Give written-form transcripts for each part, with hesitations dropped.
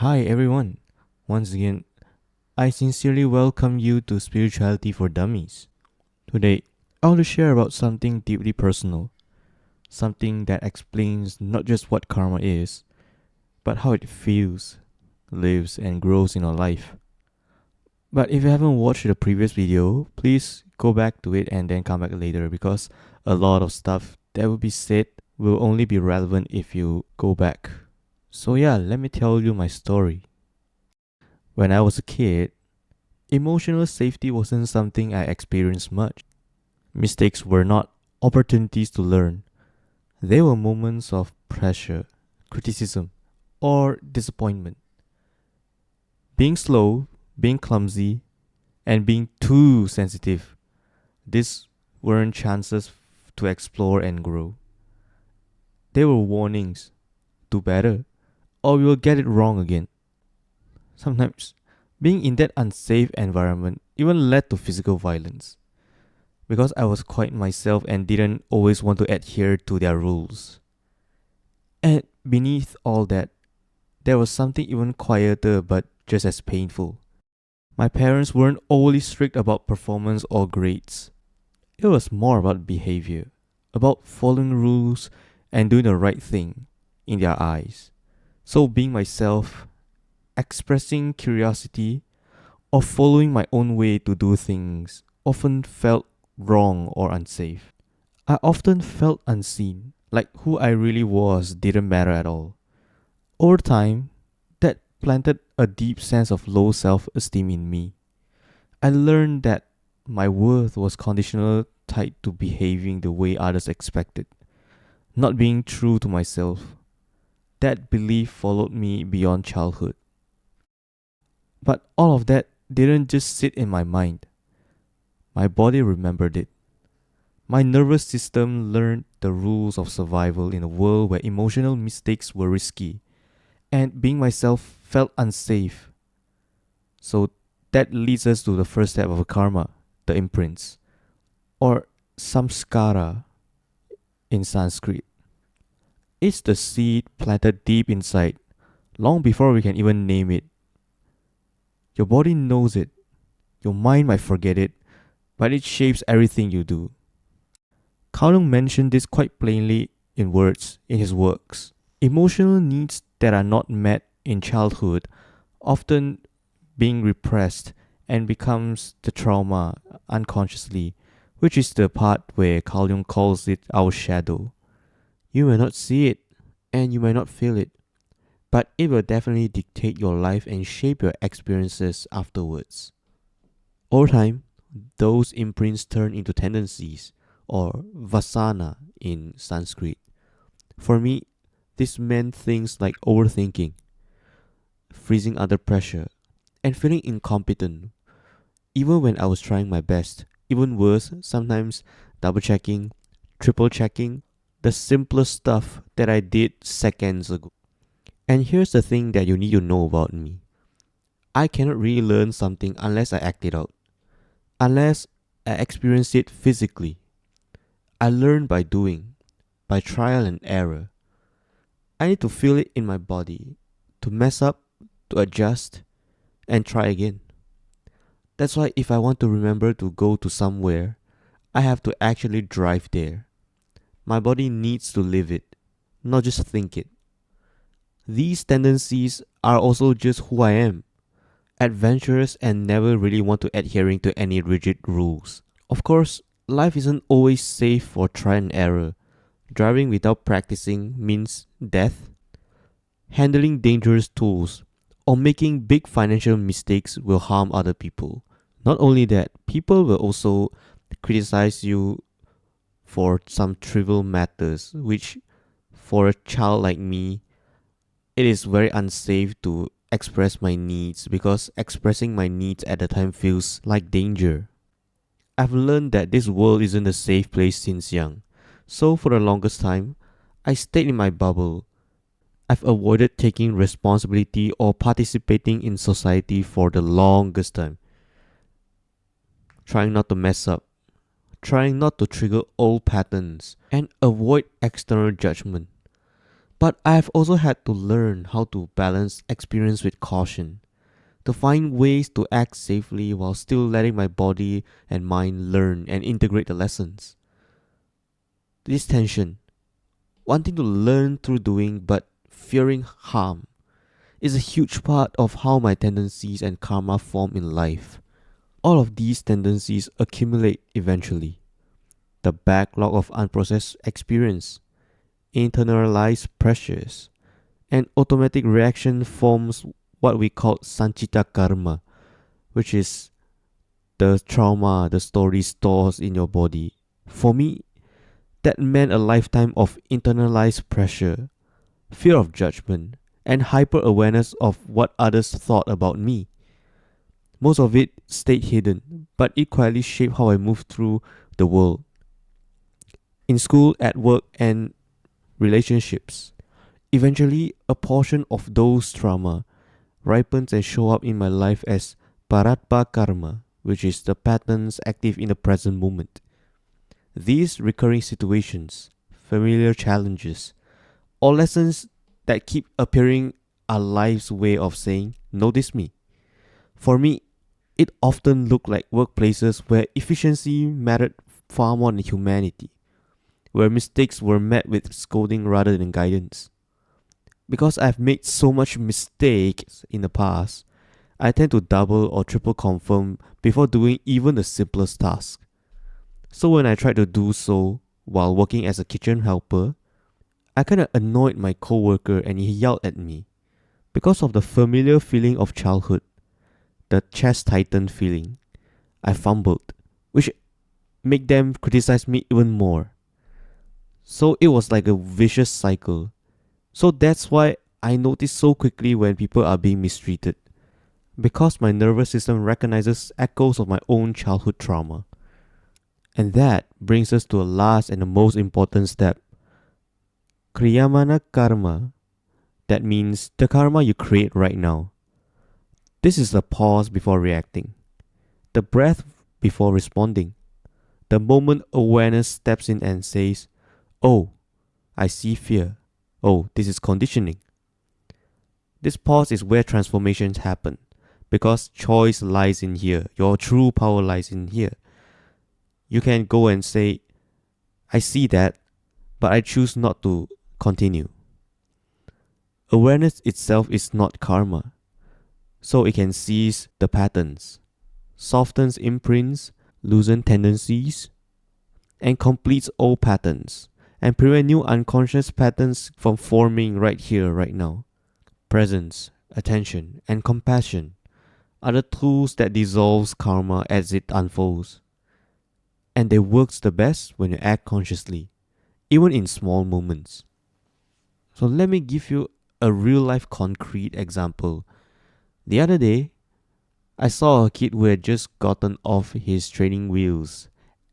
Hi everyone. Once again, I sincerely welcome you to Spirituality for Dummies. Today, I want to share about something deeply personal, something that explains not just what karma is, but how it feels, lives, and grows in our life. But if you haven't watched the previous video, please go back to it and then come back later because a lot of stuff that will be said will only be relevant if you go back. So yeah, let me tell you my story. When I was a kid, emotional safety wasn't something I experienced much. Mistakes were not opportunities to learn, they were moments of pressure, criticism, or disappointment. Being slow, being clumsy, and being too sensitive, these weren't chances to explore and grow. They were warnings do better, or you will get it wrong again. Sometimes, being in that unsafe environment even led to physical violence because I was quite myself and didn't always want to adhere to their rules. And beneath all that, there was something even quieter but just as painful. My parents weren't overly strict about performance or grades. It was more about behavior, about following rules and doing the right thing in their eyes. So being myself, expressing curiosity, or following my own way to do things often felt wrong or unsafe. I often felt unseen, like who I really was didn't matter at all. Over time, that planted a deep sense of low self esteem in me. I learned that my worth was conditional tied to behaving the way others expected, not being true to myself. That belief followed me beyond childhood. But all of that didn't just sit in my mind, my body remembered it. My nervous system learned the rules of survival in a world where emotional mistakes were risky, and being myself felt unsafe. So that leads us to the first step of karma, the imprints, or samskara in Sanskrit. It's the seed planted deep inside, long before we can even name it. Your body knows it, your mind might forget it, but it shapes everything you do. Carl Jung mentioned this quite plainly in words in his works. Emotional needs that are not met in childhood often being repressed and becomes the trauma unconsciously, which is the part where Carl Jung calls it our shadow. You may not see it and you may not feel it, but it will definitely dictate your life and shape your experiences afterwards. Over time, those imprints turn into tendencies, or vasana in Sanskrit. For me, this meant things like overthinking, freezing under pressure, and feeling incompetent, even when I was trying my best. Even worse, sometimes double checking, triple checking, the simplest stuff that I did seconds ago. And here's the thing that you need to know about me: I cannot really learn something unless I act it out, unless I experience it physically. I learn by doing, by trial and error. I need to feel it in my body, to mess up, to adjust, and try again. That's why if I want to remember to go to somewhere, I have to actually drive there. My body needs to live it, not just think it. These tendencies are also just who I am, adventurous and never really want to adhering to any rigid rules. Of course, life isn't always safe for try and error. Driving without practicing means death. Handling dangerous tools or making big financial mistakes will harm other people. Not only that, people will also criticize you for some trivial matters, which for a child like me, it is very unsafe to express my needs because expressing my needs at the time feels like danger. I've learned that this world isn't a safe place since young. So for the longest time, I stayed in my bubble. I've avoided taking responsibility or participating in society for the longest time, trying not to mess up, trying not to trigger old patterns, and avoid external judgment. But I've also had to learn how to balance experience with caution, to find ways to act safely while still letting my body and mind learn and integrate the lessons. This tension, wanting to learn through doing but fearing harm, is a huge part of how my tendencies and karma form in life. All of these tendencies accumulate eventually. The backlog of unprocessed experience, internalized pressures, and automatic reaction forms what we call sanchita karma, which is the trauma the story stores in your body. For me, that meant a lifetime of internalized pressure, fear of judgment, and hyper awareness of what others thought about me. Most of it stayed hidden, but it quietly shaped how I moved through the world, in school, at work, and relationships. Eventually, a portion of those trauma ripens and show up in my life as paratpa karma, which is the patterns active in the present moment. These recurring situations, familiar challenges, or lessons that keep appearing are life's way of saying, notice me. For me, it often looked like workplaces where efficiency mattered far more than humanity, where mistakes were met with scolding rather than guidance. Because I've made so much mistakes in the past, I tend to double or triple confirm before doing even the simplest task. So when I tried to do so while working as a kitchen helper, I kinda annoyed my coworker and he yelled at me. Because of the familiar feeling of childhood, the chest tightened feeling, I fumbled, which made them criticize me even more. So it was like a vicious cycle. So that's why I notice so quickly when people are being mistreated, because my nervous system recognizes echoes of my own childhood trauma. And that brings us to a last and the most important step, Kriyamana Karma. That means the karma you create right now. This is the pause before reacting, the breath before responding, the moment awareness steps in and says, oh, I see fear. Oh, this is conditioning. This pause is where transformations happen, because choice lies in here. Your true power lies in here. You can go and say, I see that, but I choose not to continue. Awareness itself is not karma, so it can seize the patterns, softens imprints, loosens tendencies, and completes old patterns, and prevent new unconscious patterns from forming right here, right now. Presence, attention, and compassion are the tools that dissolves karma as it unfolds. And they works the best when you act consciously, even in small moments. So let me give you a real life concrete example. The other day, I saw a kid who had just gotten off his training wheels,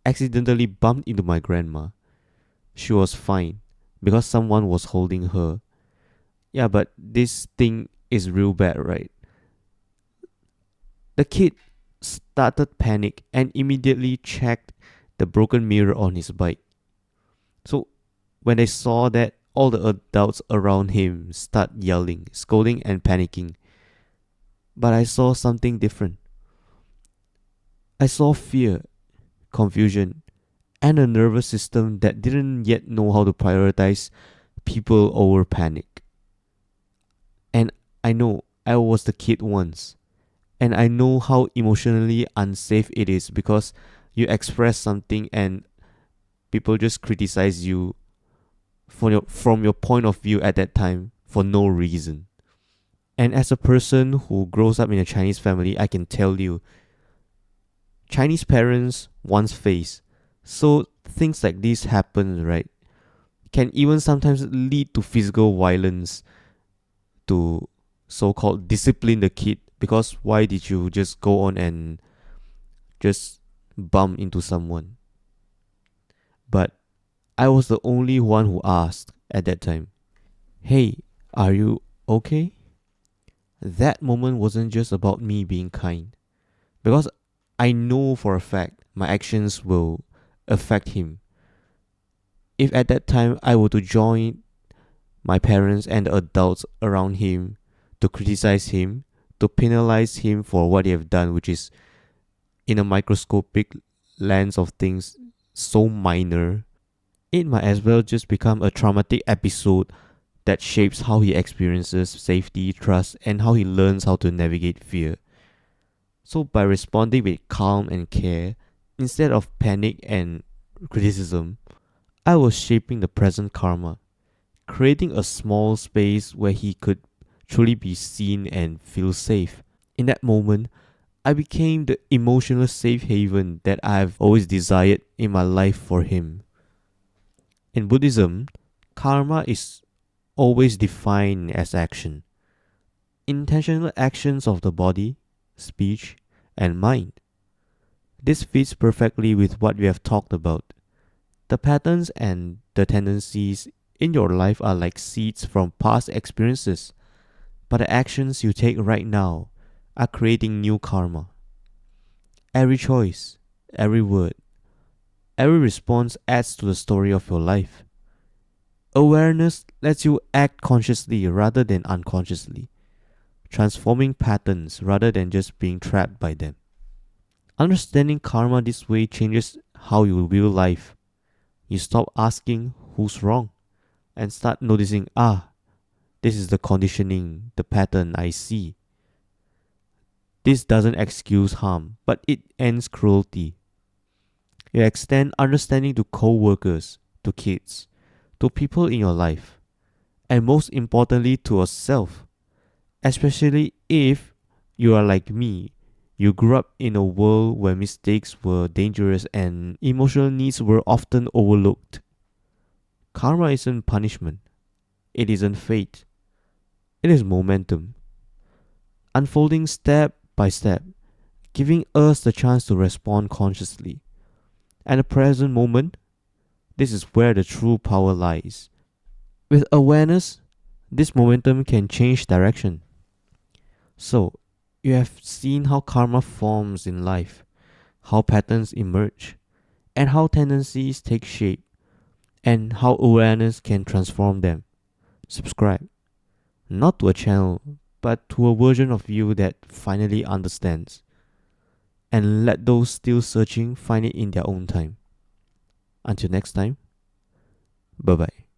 accidentally bumped into my grandma. She was fine because someone was holding her. Yeah, but this thing is real bad, right? The kid started panic and immediately checked the broken mirror on his bike. So when they saw that, all the adults around him start yelling, scolding and panicking. But I saw something different. I saw fear, confusion, and a nervous system that didn't yet know how to prioritize people over panic. And I know I was the kid once. And I know how emotionally unsafe it is because you express something and people just criticize you from your point of view at that time for no reason. And as a person who grows up in a Chinese family, I can tell you, Chinese parents once face. So things like this happen, right? Can even sometimes lead to physical violence, to so-called discipline the kid, because why did you just go on and just bump into someone? But I was the only one who asked at that time, hey, are you okay? That moment wasn't just about me being kind, because I know for a fact my actions will affect him. If at that time I were to join my parents and the adults around him, to criticize him, to penalize him for what he have done, which is in a microscopic lens of things so minor, it might as well just become a traumatic episode that shapes how he experiences safety, trust, and how he learns how to navigate fear. So, by responding with calm and care, instead of panic and criticism, I was shaping the present karma, creating a small space where he could truly be seen and feel safe. In that moment, I became the emotional safe haven that I've always desired in my life for him. In Buddhism, karma is always defined as action, intentional actions of the body, speech, and mind. This fits perfectly with what we have talked about. The patterns and the tendencies in your life are like seeds from past experiences, but the actions you take right now are creating new karma. Every choice, every word, every response adds to the story of your life. Awareness lets you act consciously rather than unconsciously, transforming patterns rather than just being trapped by them. Understanding karma this way changes how you view life. You stop asking who's wrong and start noticing, this is the conditioning, the pattern I see. This doesn't excuse harm, but it ends cruelty. You extend understanding to co-workers, to kids, to people in your life, and most importantly to yourself, especially if you are like me. You grew up in a world where mistakes were dangerous and emotional needs were often overlooked. Karma isn't punishment. It isn't fate. It is momentum, unfolding step by step, giving us the chance to respond consciously. And the present moment, this is where the true power lies. With awareness, this momentum can change direction. So, you have seen how karma forms in life, how patterns emerge, and how tendencies take shape, and how awareness can transform them. Subscribe, not to a channel, but to a version of you that finally understands. And let those still searching find it in their own time. Until next time, bye bye.